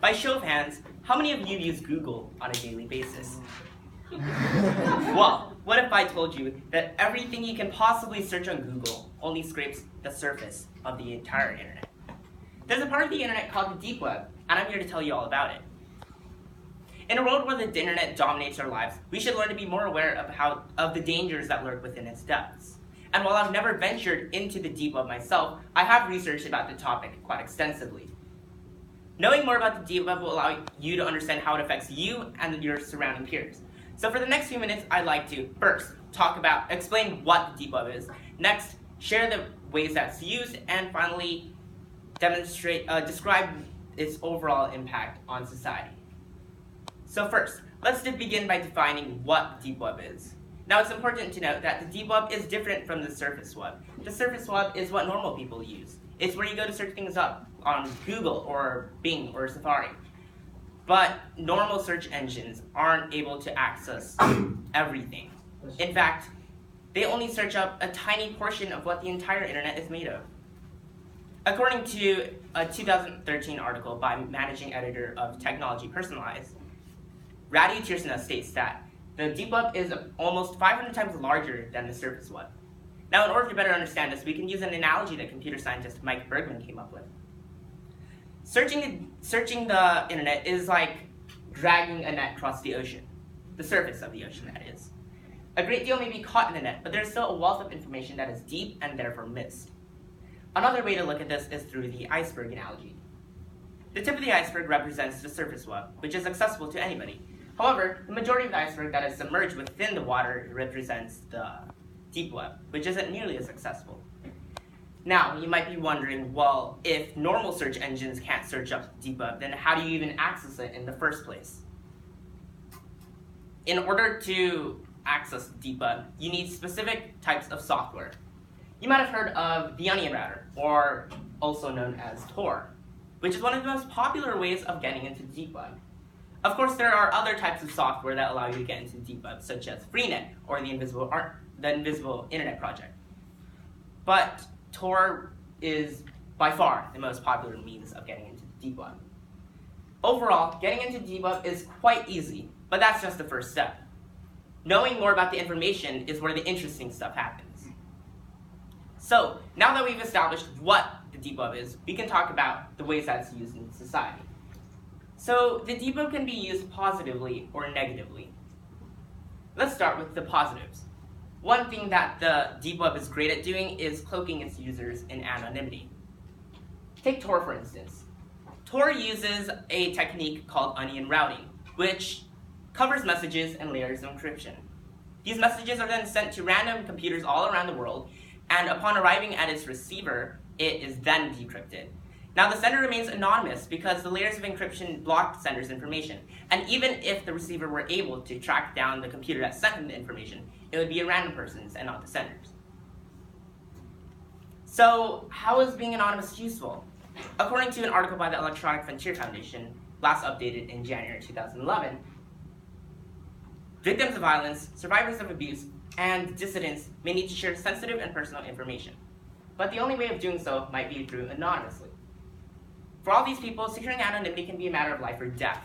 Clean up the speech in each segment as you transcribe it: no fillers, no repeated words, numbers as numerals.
By show of hands, how many of you use Google on a daily basis? Well, what if I told you that everything you can possibly search on Google only scrapes the surface of the entire internet? There's a part of the internet called the deep web, and I'm here to tell you all about it. In a world where the internet dominates our lives, we should learn to be more aware of the dangers that lurk within its depths. And while I've never ventured into the deep web myself, I have researched about the topic quite extensively. Knowing more about the deep web will allow you to understand how it affects you and your surrounding peers. So for the next few minutes, I'd like to first explain what the deep web is, next share the ways that's used, and finally describe its overall impact on society. So first, let's begin by defining what the deep web is. Now it's important to note that the deep web is different from the surface web. The surface web is what normal people use. It's where you go to search things up on Google or Bing or Safari. But normal search engines aren't able to access everything. In fact, they only search up a tiny portion of what the entire internet is made of. According to a 2013 article by managing editor of Technology Personalized, Radu Tirsana states that the deep web is almost 500 times larger than the surface web. Now, in order to better understand this, we can use an analogy that computer scientist Mike Bergman came up with. Searching the internet is like dragging a net across the ocean, the surface of the ocean, that is. A great deal may be caught in the net, but there's still a wealth of information that is deep and therefore missed. Another way to look at this is through the iceberg analogy. The tip of the iceberg represents the surface web, which is accessible to anybody. However, the majority of the iceberg that is submerged within the water represents the deep web, which isn't nearly as accessible. Now, you might be wondering, well, if normal search engines can't search up the deep web, then how do you even access it in the first place? In order to access the deep web, you need specific types of software. You might have heard of the Onion Router, or also known as Tor, which is one of the most popular ways of getting into the deep web. Of course, there are other types of software that allow you to get into the deep web, such as Freenet or the Invisible Internet Project. But Tor is by far the most popular means of getting into the deep web. Overall, getting into the deep web is quite easy, but that's just the first step. Knowing more about the information is where the interesting stuff happens. So, now that we've established what the deep web is, we can talk about the ways that it's used in society. So, the deep web can be used positively or negatively. Let's start with the positives. One thing that the deep web is great at doing is cloaking its users in anonymity. Take Tor, for instance. Tor uses a technique called onion routing, which covers messages and layers of encryption. These messages are then sent to random computers all around the world, and upon arriving at its receiver, it is then decrypted. Now, the sender remains anonymous because the layers of encryption block the sender's information, and even if the receiver were able to track down the computer that sent them the information, it would be a random person's and not the sender's. So, how is being anonymous useful? According to an article by the Electronic Frontier Foundation, last updated in January 2011, victims of violence, survivors of abuse, and dissidents may need to share sensitive and personal information. But the only way of doing so might be through anonymously. For all these people, securing anonymity can be a matter of life or death.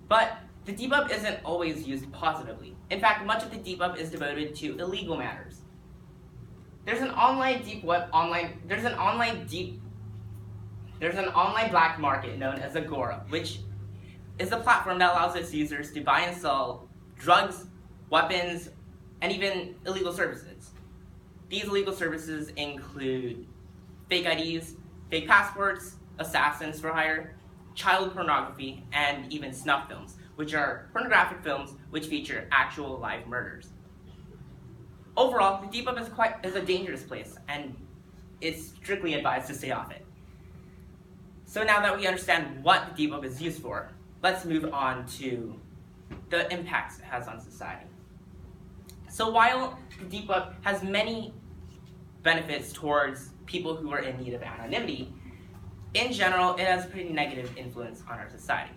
But the deep web isn't always used positively. In fact, much of the deep web is devoted to illegal matters. There's an online black market known as Agora, which is a platform that allows its users to buy and sell drugs, weapons, and even illegal services. These illegal services include fake IDs, fake passports, assassins for hire, child pornography, and even snuff films, which are pornographic films which feature actual live murders. Overall, the deep web is a dangerous place, and it's strictly advised to stay off it. So now that we understand what the deep web is used for, let's move on to the impacts it has on society. So while the deep web has many benefits towards people who are in need of anonymity, in general, it has a pretty negative influence on our society.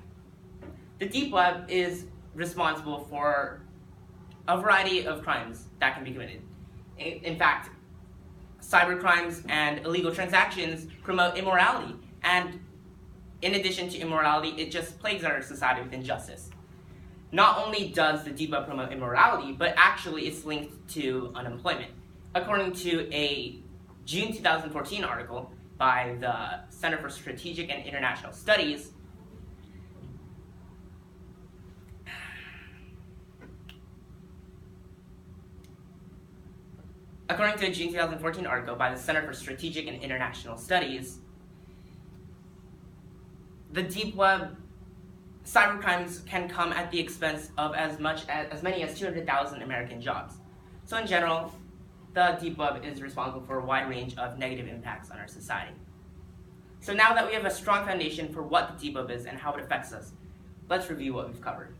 The deep web is responsible for a variety of crimes that can be committed. In fact, cybercrimes and illegal transactions promote immorality And in addition to immorality, it just plagues our society with injustice. Not only does the deep web promote immorality, but actually it's linked to unemployment. According to a June 2014 article by the Center for Strategic and International Studies, according to a June 2014 article by the Center for Strategic and International Studies, the deep web cybercrimes can come at the expense of as many as 200,000 American jobs. So in general, the deep web is responsible for a wide range of negative impacts on our society. So now that we have a strong foundation for what the deep web is and how it affects us, let's review what we've covered.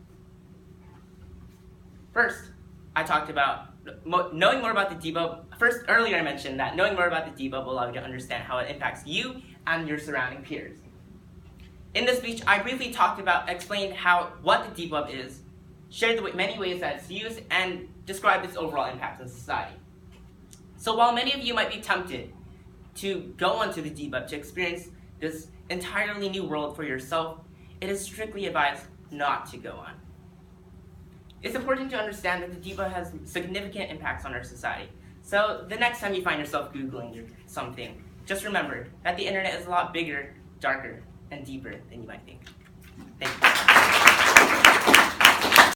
First, I talked about knowing more about the deep web. Earlier I mentioned that knowing more about the deep web will allow you to understand how it impacts you and your surrounding peers. In this speech, I briefly explained what the deep web is, shared the many ways that it's used, and described its overall impact on society. So while many of you might be tempted to go onto the deep web to experience this entirely new world for yourself, it is strictly advised not to go on. It's important to understand that the deep web has significant impacts on our society. So the next time you find yourself Googling something, just remember that the internet is a lot bigger, darker, and deeper than you might think. Thank you.